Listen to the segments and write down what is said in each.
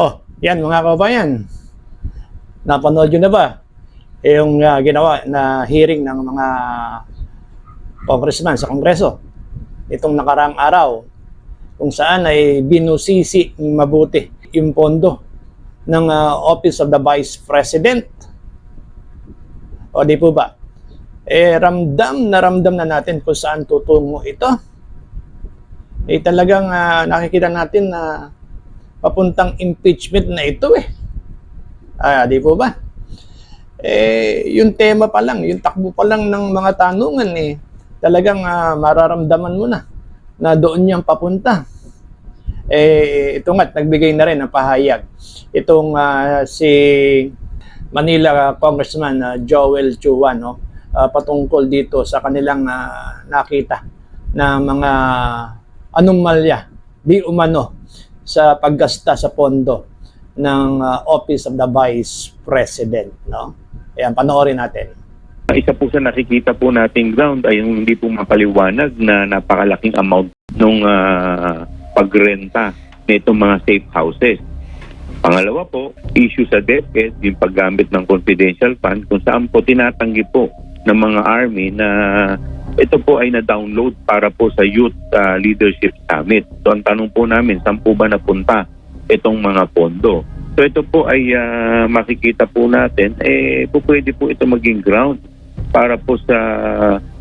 Oh, yan mga kababayan. Napanood nyo na ba yung ginawa na hearing ng mga congressman sa Kongreso itong nakaraang araw kung saan ay binusisi mabuti yung pondo ng Office of the Vice President? O di po ba? Ramdam na natin kung saan tutungo ito. Talagang nakikita natin na papuntang impeachment na ito di po ba? Yung tema pa lang, yung takbo pa lang ng mga tanungan talagang mararamdaman mo na doon niyang papunta. Ito nga, nagbigay na rin ng pahayag itong si Manila Congressman Joel Chua, patungkol dito sa kanilang nakita na mga anomalya di umano sa paggasta sa pondo ng Office of the Vice President, Ayan, panoorin natin. Isa po sa nakikita po nating ground ay yung hindi po mapaliwanag na napakalaking amount nung pagrenta nitong mga safe houses. Pangalawa po, issue sa DepEd, yung paggamit ng confidential fund kung saan po tinatanggi po ng mga army na ito po ay na-download para po sa Youth Leadership Summit. So ang tanong po namin, saan po ba napunta itong mga pondo? So ito po ay makikita po natin, pwede po ito maging ground para po sa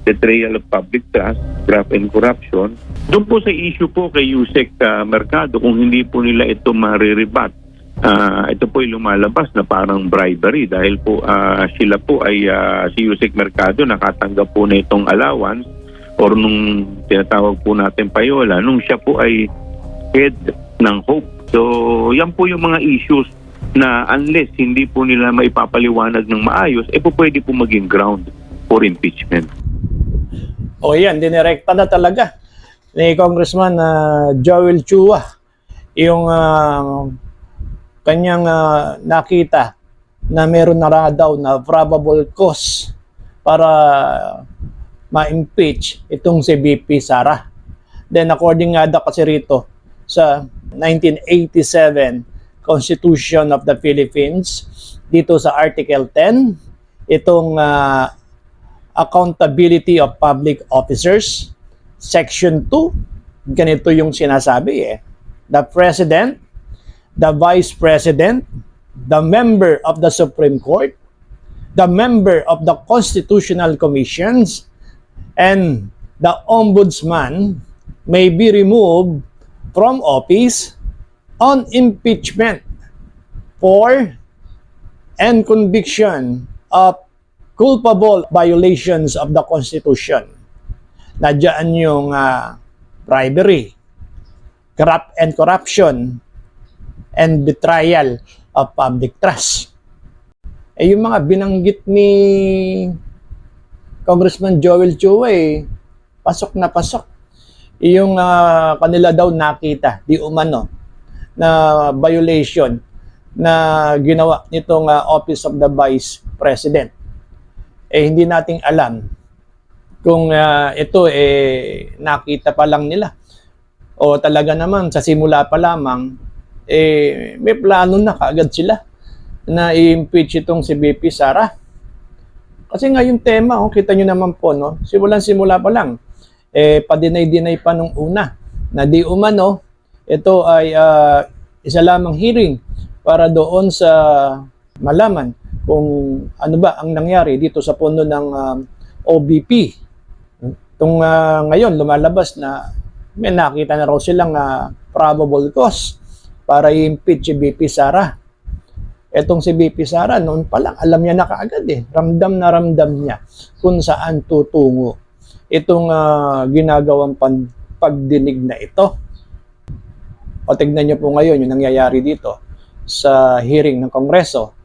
betrayal of public trust, graft and corruption. Doon po sa issue po kay Yusek Mercado, kung hindi po nila ito mariribat, ito po ay lumalabas na parang bribery dahil po sila po ay si Yusek Mercado nakatanggap po na itong allowance or nung tinatawag po natin payola nung siya po ay head ng Hope. So yan po yung mga issues na unless hindi po nila maipapaliwanag ng maayos, po pwede po maging ground for impeachment. O yan, dinirekta na talaga ni Congressman Joel Chua yung kanyang nakita na meron na daw na probable cause para ma-impeach itong si VP Sara. Then according nga daw kasi rito sa 1987 Constitution of the Philippines, dito sa Article 10, itong accountability of public officers, Section 2, ganito yung sinasabi The President, the Vice President, the member of the Supreme Court, the member of the Constitutional Commissions, and the Ombudsman may be removed from office on impeachment for and conviction of culpable violations of the Constitution. Nandiyan yung bribery, graft and corruption, and betrayal of public trust. Yung mga binanggit ni Congressman Joel Chua pasok na pasok. Yung kanila daw nakita, di umano, na violation na ginawa nitong Office of the Vice President. Hindi nating alam kung ito nakita pa lang nila o talaga naman sa simula pa lamang may plano na kaagad sila na i-impeach itong si VP Sara. Kasi nga yung tema, kita nyo naman po, simulan-simula pa lang, pa-deny-deny pa nung una na di umano, ito ay isa lamang hearing para doon sa malaman kung ano ba ang nangyari dito sa pondo ng OVP. Itong ngayon lumalabas na may nakita na raw silang probable cause para i-impeach si VP Sara. Etong si VP Sara, noon pa lang, alam niya na kaagad Ramdam na ramdam niya kung saan tutungo itong ginagawang pagdinig na ito. O tignan niyo po ngayon yung nangyayari dito sa hearing ng Kongreso.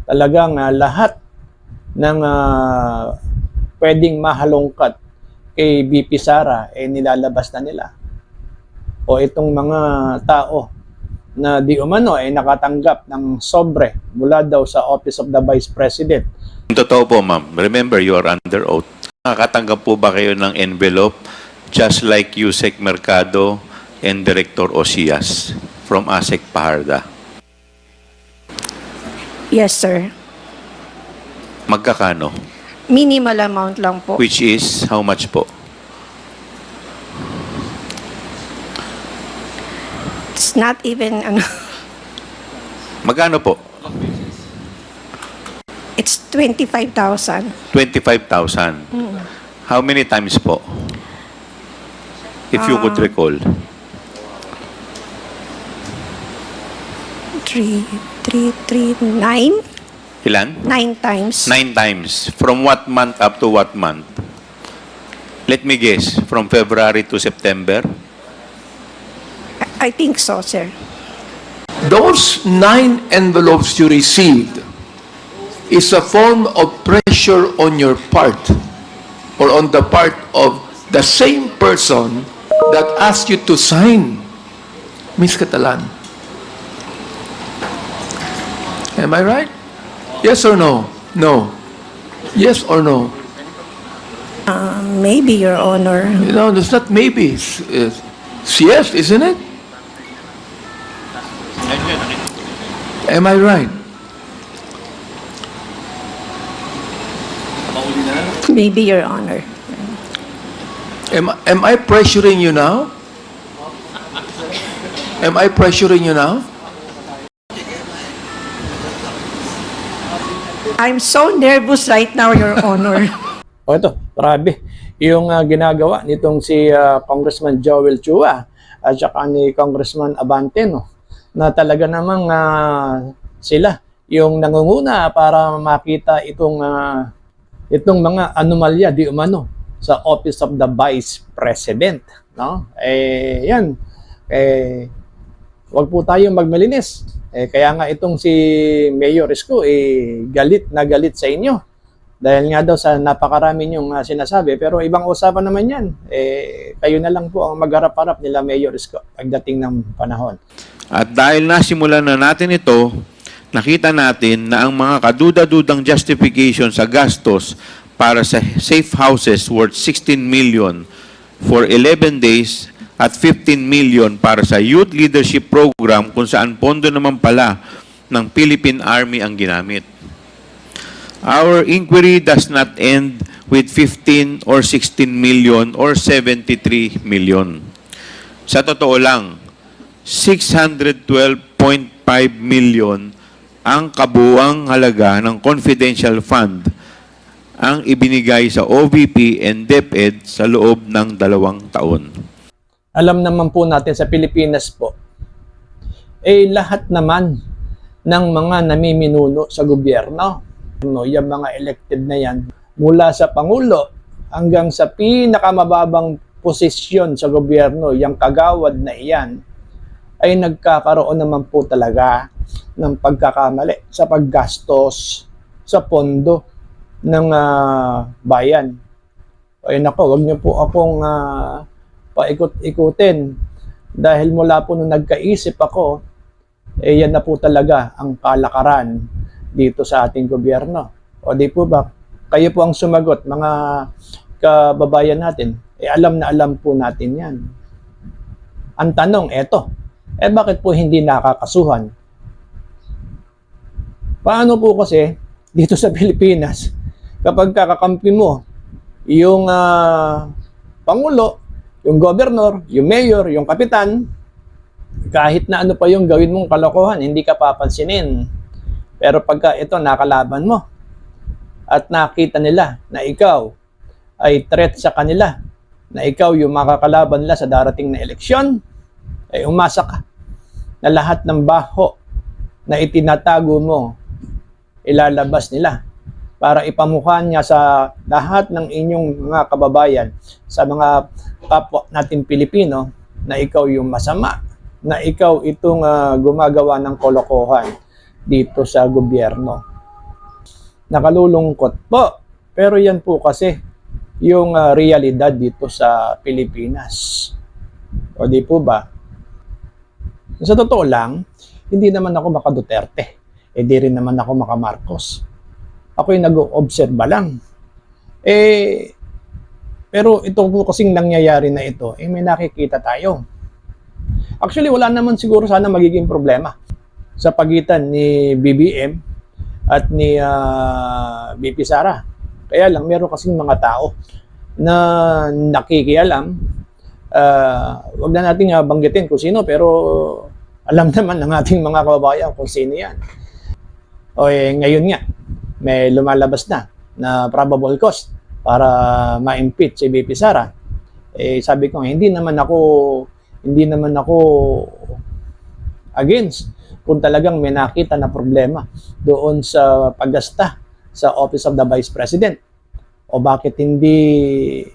Talagang lahat ng pwedeng mahalongkat kay VP Sara nilalabas na nila. O itong mga tao na di umano nakatanggap ng sobre mula daw sa Office of the Vice President. Totoo po, ma'am. Remember, you are under oath. Nakakatanggap po ba kayo ng envelope just like Yusek Mercado and Director Osias from ASEC Paharda? Yes, sir. Magkakano? Minimal amount lang po. Which is, how much po? It's not even, Magkano po? it's 25,000. 25,000. How many times po? If you could recall. 9? Ilan? 9 times. 9 times. From what month up to what month? Let me guess. From February to September? I think so, sir. Those 9 envelopes you received is a form of pressure on your part or on the part of the same person that asked you to sign. Miss Catalan. Am I right? Yes or no? No. Yes or no? Maybe, Your Honor. You know, it's not maybe. It's yes, isn't it? Am I right? Maybe, Your Honor. Am I pressuring you now? Am I pressuring you now? I'm so nervous right now, Your Honor. O ito, grabe. Yung ginagawa nitong si Congressman Joel Chua at saka ni Congressman Abante, no, na talaga namang sila yung nangunguna para makita itong mga anomalya di umano sa Office of the Vice President, no? Yan. Wag po tayong magmalinis. Kaya nga itong si Mayor Isko galit na galit sa inyo. Dahil nga daw sa napakarami niyong sinasabi, pero ibang usapan naman yan. Kayo na lang po ang magharap-harap nila Mayor Isko pagdating ng panahon. At dahil nasimulan na natin ito, nakita natin na ang mga kaduda-dudang justification sa gastos para sa safe houses worth 16 million for 11 days at 15 million para sa youth leadership program kung saan pondo naman pala ng Philippine Army ang ginamit. Our inquiry does not end with 15 or 16 million or 73 million. Sa totoo lang, 612.5 million ang kabuuang halaga ng confidential fund ang ibinigay sa OVP and DepEd sa loob ng 2 taon. Alam naman po natin sa Pilipinas po, lahat naman ng mga namiminuno sa gobyerno, yung mga elected na yan, mula sa Pangulo hanggang sa pinakamababang posisyon sa gobyerno, yung kagawad na iyan, ay nagkakaroon naman po talaga ng pagkakamali sa paggastos sa pondo ng bayan. Ay nako, wag niyo po akong paikot-ikutin dahil mula po nung nagkaisip ako, yan na po talaga ang kalakaran dito sa ating gobyerno. O di po ba, kayo po ang sumagot, mga kababayan natin, alam na alam po natin yan. Ang tanong, eto, bakit po hindi nakakasuhan? Paano po kasi dito sa Pilipinas, kapag kakakampi mo yung Pangulo, yung Governor, yung Mayor, yung Kapitan, kahit na ano pa yung gawin mong kalokohan, hindi ka papansinin. Pero pagka ito nakalaban mo at nakita nila na ikaw ay threat sa kanila, na ikaw yung makakalaban nila sa darating na eleksyon, ay umasa ka na lahat ng baho na itinatago mo, ilalabas nila para ipamukha niya sa lahat ng inyong mga kababayan, sa mga kapwa natin Pilipino, na ikaw yung masama, na ikaw itong gumagawa ng kolokohan dito sa gobyerno. Nakalulungkot po, pero yan po kasi yung realidad dito sa Pilipinas. O di po ba? Sa totoo lang, hindi naman ako maka Duterte. Di rin naman ako maka Marcos. Ako'y nag-obserba lang. Pero ito po kasing nangyayari na ito, may nakikita tayo. Actually, wala naman siguro sana magiging problema sa pagitan ni BBM at ni BP Sara. Kaya lang, meron kasing mga tao na nakikialam. Wag na natin banggitin kung sino, pero alam naman ng ating mga kababayan kung sino yan. Ngayon nga, may lumalabas na probable cause para ma-impeach si BP Sara. Sabi ko, hindi naman ako against kung talagang may nakita na problema doon sa paggasta sa Office of the Vice President. O bakit hindi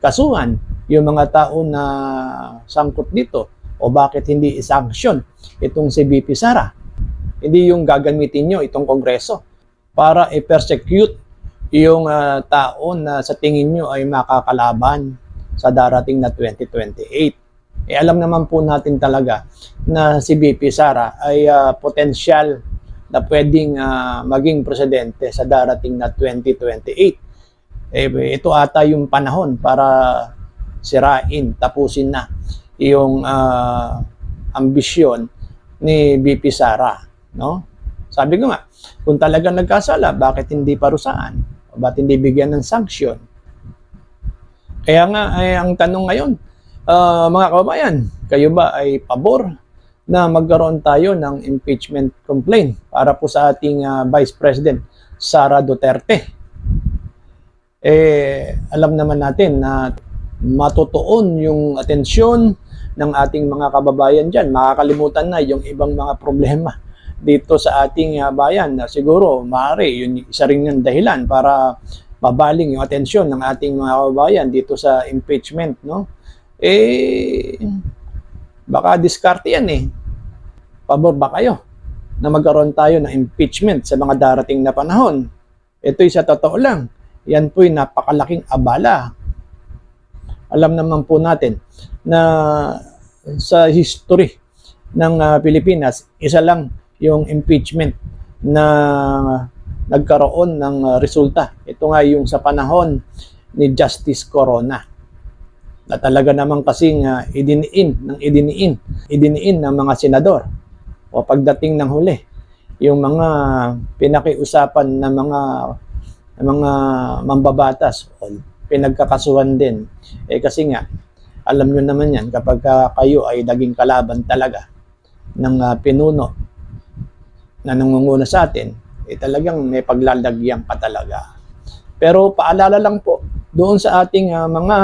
kasuhan yung mga tao na sangkot dito? O bakit hindi isanksyon itong si BP Sara? Hindi yung gagamitin nyo itong Kongreso para i-persecute yung tao na sa tingin nyo ay makakalaban sa darating na 2028. Alam naman po natin talaga na si BP Sara ay potensyal na pwedeng maging presidente sa darating na 2028. Ito ata yung panahon para sirain, tapusin na yung ambisyon ni BP Sara, no? Sabi ko nga, kung talagang nagkasala, bakit hindi parusahan? O bakit hindi bigyan ng sanksyon? Kaya nga, ang tanong ngayon, mga kababayan, kayo ba ay pabor na magkaroon tayo ng impeachment complaint para po sa ating Vice President Sara Duterte? Alam naman natin na matutuon yung atensyon ng ating mga kababayan dyan. Makakalimutan na yung ibang mga problema dito sa ating bayan. Siguro, maaari, yun isa rin yung dahilan para mabaling yung atensyon ng ating mga kababayan dito sa impeachment, no? Baka diskarte yan Pabor ba kayo na magkaroon tayo ng impeachment sa mga darating na panahon? Ito'y sa totoo lang, yan po'y napakalaking abala. Alam naman po natin na sa history ng Pilipinas, isa lang yung impeachment na nagkaroon ng resulta. Ito nga yung sa panahon ni Justice Corona, na talaga naman kasing idiniin ng mga senador. O pagdating ng huli, yung mga pinakiusapan ng mga mambabatas o pinagkakasuhan din. Kasi nga, alam nyo naman yan, kapag kayo ay naging kalaban talaga ng pinuno na nangunguna sa atin, talagang may paglalagyan pa talaga. Pero paalala lang po, doon sa ating mga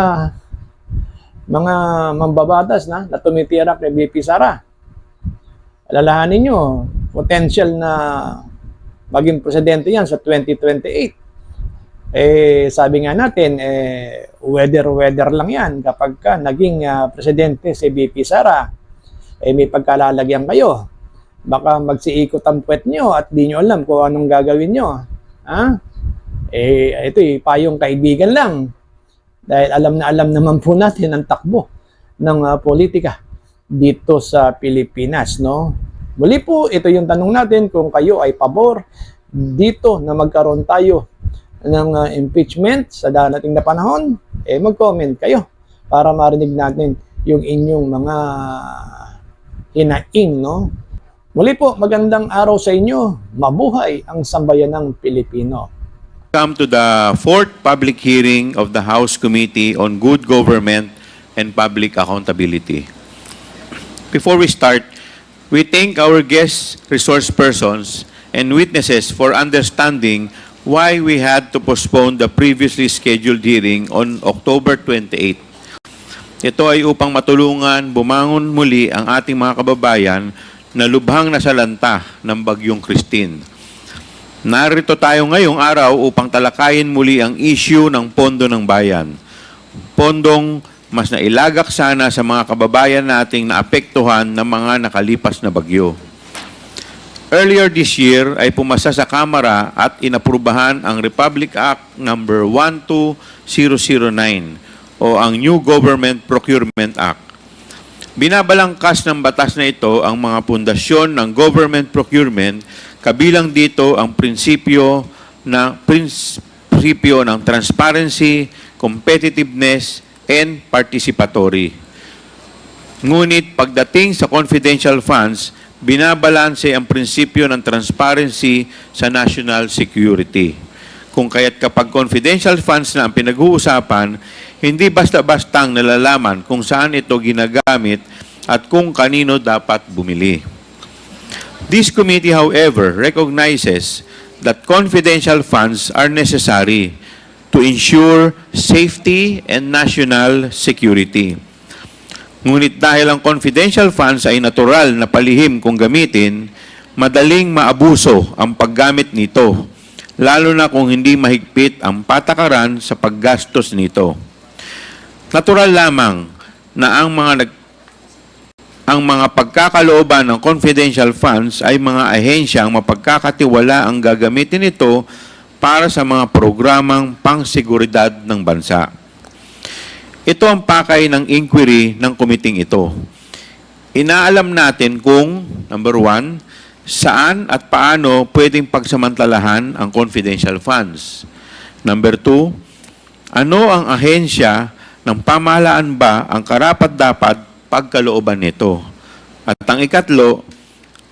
mambabatas na tumitirak kay BP Sara, alalahanin nyo, potential na maging presidente yan sa 2028. Sabi nga natin, weather lang yan kapag ka naging presidente si BP Sara. May pagkalalagyan kayo. Baka magsiikot ang puwet nyo at di nyo alam kung anong gagawin nyo. Ito'y payong kaibigan lang. Dahil alam naman po natin ang takbo ng politika dito sa Pilipinas, no? Muli po, ito yung tanong natin kung kayo ay pabor dito na magkaroon tayo ng impeachment sa darating na panahon. Mag-comment kayo para marinig natin yung inyong mga hinaing, no? Muli po, magandang araw sa inyo. Mabuhay ang sambayanang Pilipino. Come to the fourth public hearing of the House Committee on Good Government and Public Accountability. Before we start, we thank our guest resource persons and witnesses for understanding why we had to postpone the previously scheduled hearing on October 28. Ito ay upang matulungan bumangon muli ang ating mga kababayan na lubhang nasalanta ng Bagyong Christine. Narito tayo ngayong araw upang talakayin muli ang issue ng Pondo ng Bayan. Pondong mas nailagak sana sa mga kababayan nating naapektuhan ng mga nakalipas na bagyo. Earlier this year ay pumasa sa Kamara at inaprubahan ang Republic Act No. 12009 o ang New Government Procurement Act. Binabalangkas ng batas na ito ang mga pundasyon ng government procurement, kabilang dito ang prinsipyo ng transparency, competitiveness, and participatory. Ngunit pagdating sa confidential funds, binabalanse ang prinsipyo ng transparency sa national security. Kung kaya't kapag confidential funds na ang pinag-uusapan, hindi basta-bastang nalalaman kung saan ito ginagamit at kung kanino dapat bumili. This committee, however, recognizes that confidential funds are necessary to ensure safety and national security. Ngunit dahil ang confidential funds ay natural na palihim kung gamitin, madaling maabuso ang paggamit nito, lalo na kung hindi mahigpit ang patakaran sa paggastos nito. Natural lamang na ang mga pagkakalooban ng confidential funds ay mga ahensyang mapagkakatiwala ang gagamitin ito para sa mga programang pangseguridad ng bansa. Ito ang pakay ng inquiry ng komiting ito. Inaalam natin kung, number 1, saan at paano pwedeng pagsamantalahan ang confidential funds. Number 2, ano ang ahensya ng pamahalaan ba ang karapat-dapat pagkalooban nito? At ang ikatlo,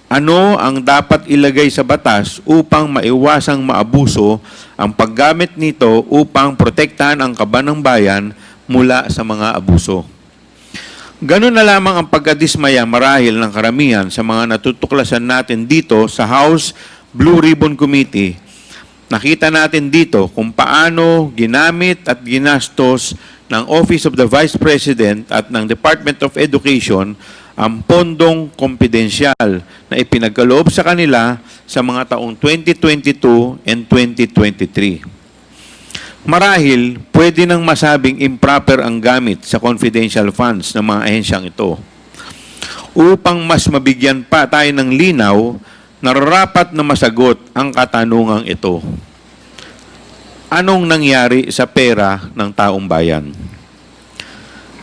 ano ang dapat ilagay sa batas upang maiwasang maabuso ang paggamit nito upang protektahan ang kaban ng bayan mula sa mga abuso? Ganun na lamang ang pagkadismaya marahil ng karamihan sa mga natutuklasan natin dito sa House Blue Ribbon Committee. Nakita natin dito kung paano ginamit at ginastos ng Office of the Vice President at ng Department of Education ang pondong kompidensyal na ipinagkaloob sa kanila sa mga taong 2022 and 2023. Marahil, pwede nang masabing improper ang gamit sa confidential funds ng mga ahensyang ito. Upang mas mabigyan pa tayo ng linaw, nararapat na masagot ang katanungang ito. Anong nangyari sa pera ng taong bayan?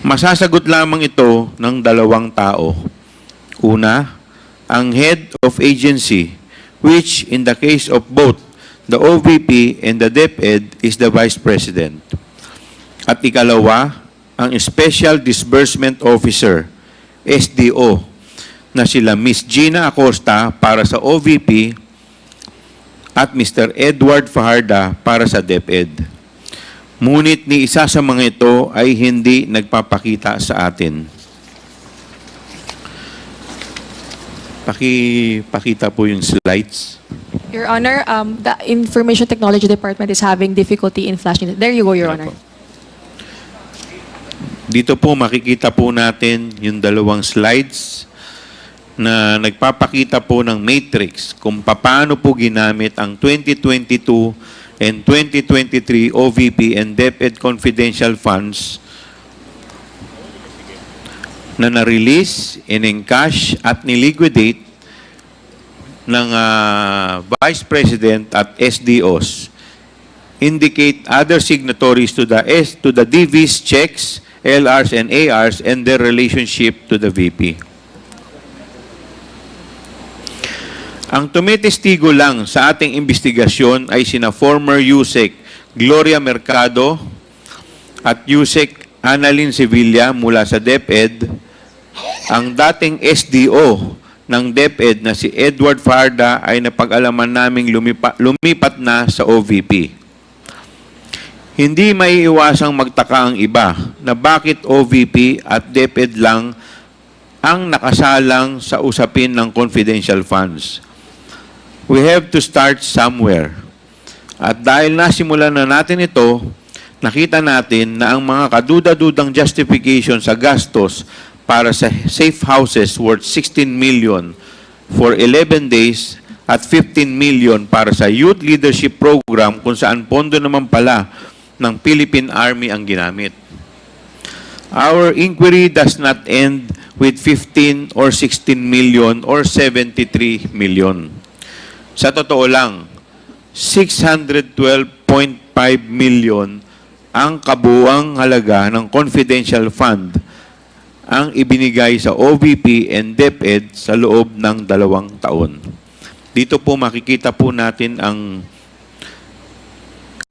Masasagot lamang ito ng dalawang tao. Una, ang head of agency, which in the case of both the OVP and the DepEd is the Vice President. At ikalawa, ang Special Disbursement Officer, SDO, na sila Miss Gina Acosta para sa OVP at Mr. Edward Fajarda para sa DepEd. Ngunit ni isa sa mga ito ay hindi nagpapakita sa atin. Pakita po yung slides. Your Honor, the Information Technology Department is having difficulty in flashing it. There you go, Your Honor. Dito po makikita po natin yung dalawang slides na nagpapakita po ng matrix kung paano po ginamit ang 2022 and 2023 OVP and DepEd confidential funds na na-release, in-encash at niliquidate ng Vice President at SDOs. Indicate other signatories to the DV's checks, LRs and ARs and their relationship to the VP. Ang tumitestigo lang sa ating investigasyon ay sina former USEC Gloria Mercado at USEC Annalyn Sevilla mula sa DepEd, ang dating SDO ng DepEd na si Edward Fajarda ay napag-alaman naming lumipat na sa OVP. Hindi maiiwasang magtaka ang iba na bakit OVP at DepEd lang ang nakasalang sa usapin ng confidential funds. We have to start somewhere. At dahil nasimulan na natin ito, nakita natin na ang mga kaduda-dudang justification sa gastos para sa safe houses worth 16 million for 11 days at 15 million para sa youth leadership program kung saan pondo naman pala ng Philippine Army ang ginamit. Our inquiry does not end with 15 or 16 million or 73 million. Sa totoo lang, 612.5 million ang kabuuang halaga ng confidential fund ang ibinigay sa OVP and DepEd sa loob ng 2 taon. Dito po makikita po natin ang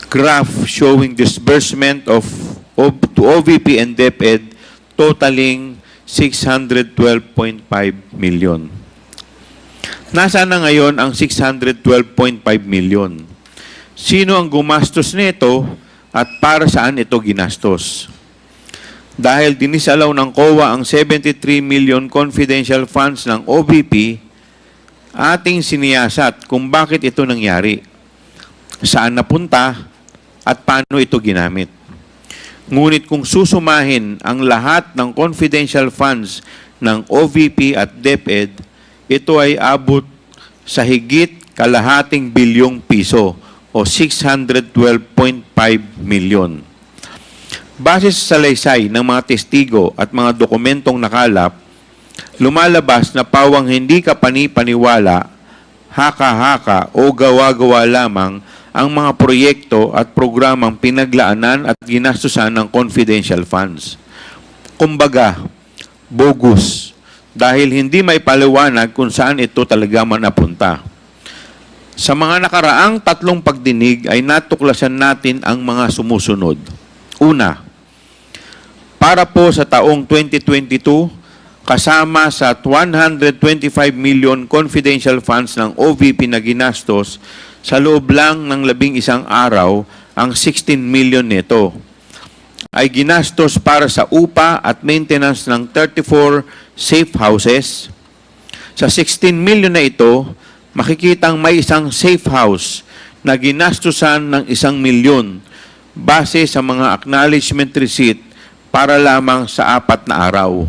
graph showing disbursement to OVP and DepEd totaling 612.5 million. Nasaan na ngayon ang 612.5 million? Sino ang gumastos nito at para saan ito ginastos? Dahil dinisalaw ng COA ang 73 million confidential funds ng OVP, ating siniyasat kung bakit ito nangyari, saan napunta, at paano ito ginamit. Ngunit kung susumahin ang lahat ng confidential funds ng OVP at DepEd, ito ay abot sa higit kalahating bilyong piso o 612.5 million. Base sa salaysay ng mga testigo at mga dokumentong nakalap, lumalabas na pawang hindi ka pani-paniwala, haka-haka o gawa-gawa lamang ang mga proyekto at programang pinaglaanan at ginastusan ng confidential funds. Kumbaga, bogus, dahil hindi may paliwanag kung saan ito talaga napunta. Sa mga nakaraang 3 pagdinig ay natuklasan natin ang mga sumusunod. Una, para po sa taong 2022, kasama sa 125 million confidential funds ng OVP na ginastos, sa loob lang ng 11 araw, ang 16 million nito ay ginastos para sa upa at maintenance ng 34 safe houses. Sa 16 million na ito, makikitang may isang safe house na ginastusan ng 1 milyon base sa mga acknowledgement receipt para lamang sa 4 na araw.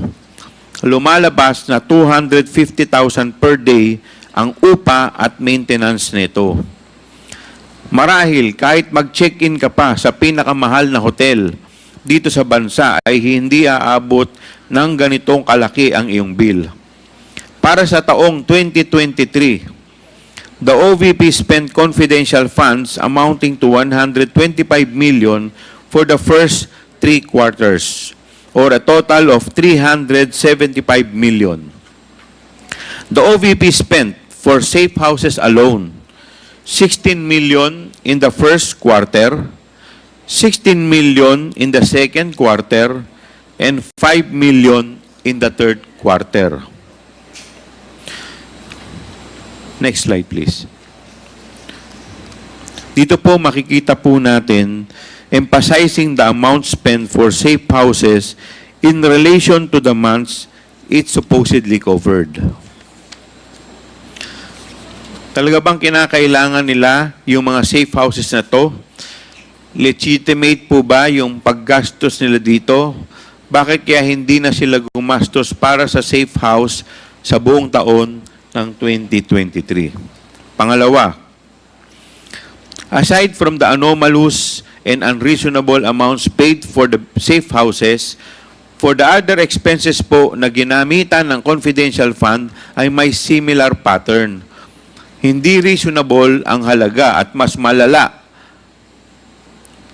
Lumalabas na 250,000 per day ang upa at maintenance nito. Marahil kahit mag-check-in ka pa sa pinakamahal na hotel dito sa bansa ay hindi aabot ng ganitong kalaki ang iyong bill. Para sa taong 2023, the OVP spent confidential funds amounting to 125 million for the first 3 quarters, or a total of 375 million. The OVP spent for safe houses alone 16 million in the first quarter, 16 million in the second quarter, and 5 million in the third quarter. Next slide, please. Dito po makikita po natin emphasizing the amount spent for safe houses in relation to the months it supposedly covered. Talaga bang kinakailangan nila yung mga safe houses na to? Legitimate po ba yung paggastos nila dito? Bakit kaya hindi na sila gumastos para sa safe house sa buong taon ng 2023? Pangalawa, aside from the anomalous and unreasonable amounts paid for the safe houses, for the other expenses po na ginamitan ng confidential fund ay may similar pattern. Hindi reasonable ang halaga at mas malala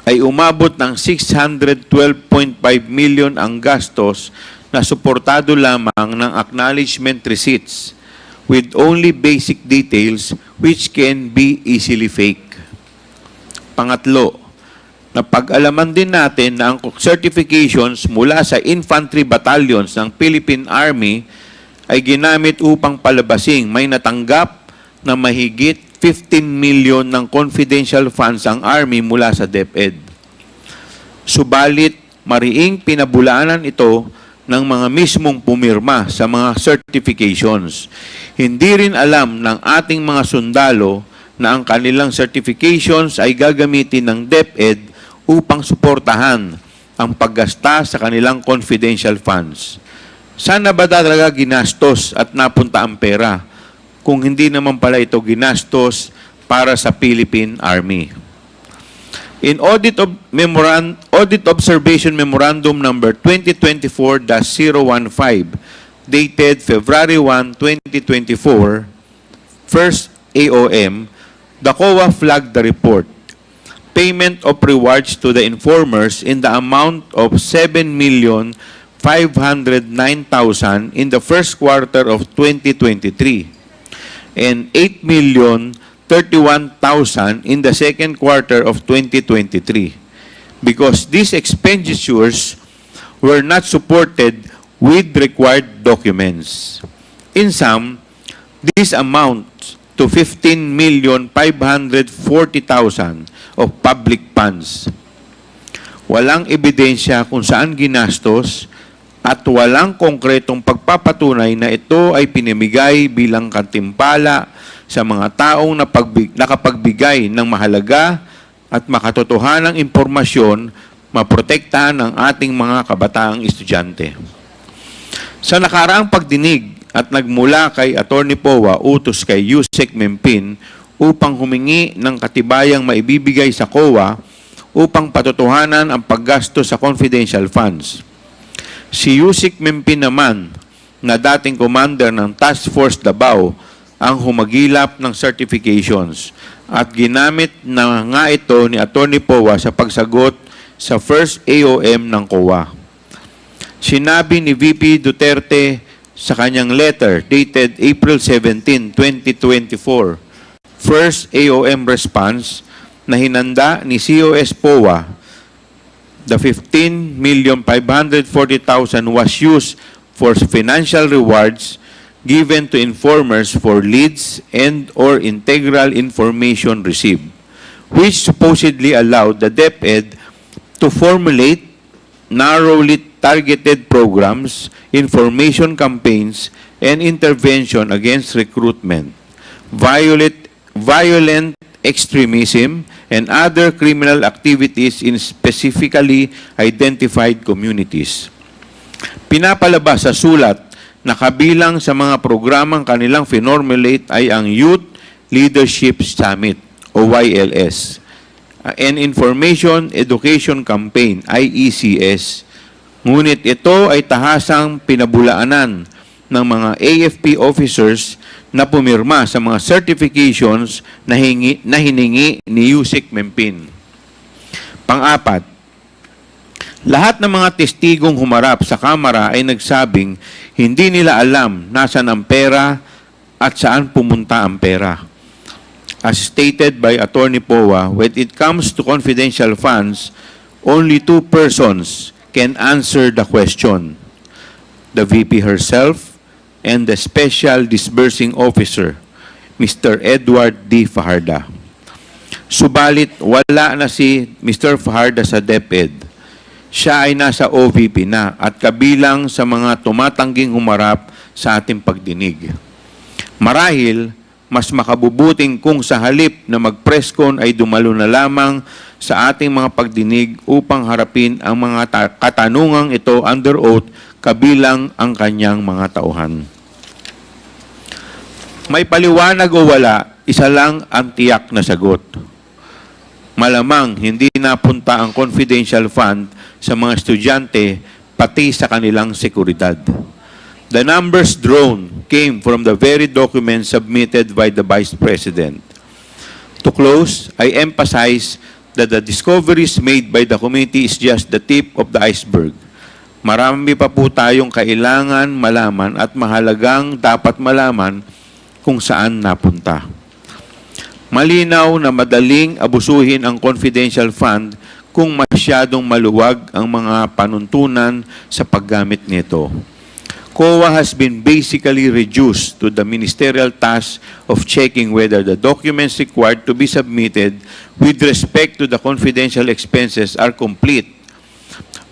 ay umabot ng 612.5 million ang gastos na suportado lamang ng acknowledgement receipts with only basic details which can be easily fake. Pangatlo, napag-alaman din natin na ang certifications mula sa infantry battalions ng Philippine Army ay ginamit upang palabasing may natanggap na mahigit 15 million ng confidential funds ang Army mula sa DepEd. Subalit, mariing pinabulaanan ito ng mga mismong pumirma sa mga certifications. Hindi rin alam ng ating mga sundalo na ang kanilang certifications ay gagamitin ng DepEd upang suportahan ang paggasta sa kanilang confidential funds. Sana ba talaga ginastos at napunta ang pera kung hindi naman pala ito ginastos para sa Philippine Army? In Audit Observation Memorandum number 2024-015 dated February 1, 2024, first AOM, the COA flagged the report. Payment of rewards to the informers in the amount of 7,509,000 in the first quarter of 2023 and 8,031,000 in the second quarter of 2023 because these expenditures were not supported with required documents. In sum, This amounts to 15,540,000 of public funds. Walang ebidensya kung saan ginastos at walang konkretong pagpapatunay na ito ay pinamigay bilang kantimpala sa mga taong nakapagbigay ng mahalaga at makatotohanang impormasyon maprotektahan ang ating mga kabataang estudyante. Sa nakaraang pagdinig at nagmula kay Atty. Powa utos kay Yusek Mempin upang humingi ng katibayang maibibigay sa COA upang patotohanan ang paggasto sa confidential funds. Si Yusek Mempin naman, na dating commander ng Task Force Davao, ang humagilap ng certifications at ginamit na nga ito ni Atty. Powa sa pagsagot sa first AOM ng COA. Sinabi ni VP Duterte sa kanyang letter dated April 17, 2024, first AOM response na hinanda ni COS Powa, the 15,540,000 was used for financial rewards given to informers for leads and or integral information received, which supposedly allowed the DepEd to formulate narrowly targeted programs, information campaigns, and intervention against recruitment, violent extremism, and other criminal activities in specifically identified communities. Pinapalabas sa sulat na kabilang sa mga programang kanilang finormulate ay ang Youth Leadership Summit o YLS, and Information Education Campaign, IECS. Ngunit ito ay tahasang pinabulaanan ng mga AFP officers na pumirma sa mga certifications na hiningi ni Yusek Mempin. Pang-apat, lahat ng mga testigong humarap sa kamera ay nagsabing hindi nila alam nasaan ang pera at saan pumunta ang pera. As stated by Atty. Powa, when it comes to confidential funds, only two persons can answer the question, the VP herself and the Special Disbursing Officer, Mr. Edward D. Fajarda. Subalit, wala na si Mr. Fajarda sa DepEd. Siya ay nasa OVP na at kabilang sa mga tumatangging humarap sa ating pagdinig. Marahil, mas makabubuting kung sa halip na mag-presscon ay dumalo na lamang sa ating mga pagdinig upang harapin ang mga katanungang ito under oath kabilang ang kanyang mga tauhan. May paliwanag o wala, isa lang ang tiyak na sagot. Malamang hindi napunta ang confidential fund sa mga estudyante pati sa kanilang seguridad. The numbers drawn came from the very documents submitted by the Vice President. To close, I emphasize that the discoveries made by the committee is just the tip of the iceberg. Marami pa po tayong kailangan malaman at mahalagang dapat malaman kung saan napunta. Malinaw na madaling abusuhin ang confidential fund kung masyadong maluwag ang mga panuntunan sa paggamit nito. COA has been basically reduced to the ministerial task of checking whether the documents required to be submitted with respect to the confidential expenses are complete,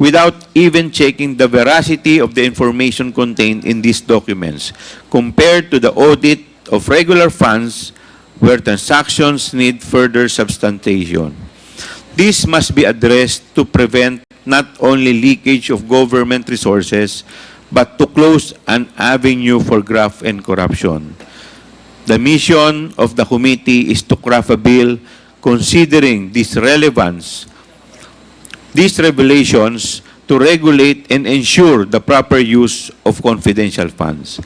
without even checking the veracity of the information contained in these documents, compared to the audit of regular funds where transactions need further substantiation. This must be addressed to prevent not only leakage of government resources, but to close an avenue for graft and corruption. The mission of the committee is to craft a bill considering these revelations to regulate and ensure the proper use of confidential funds.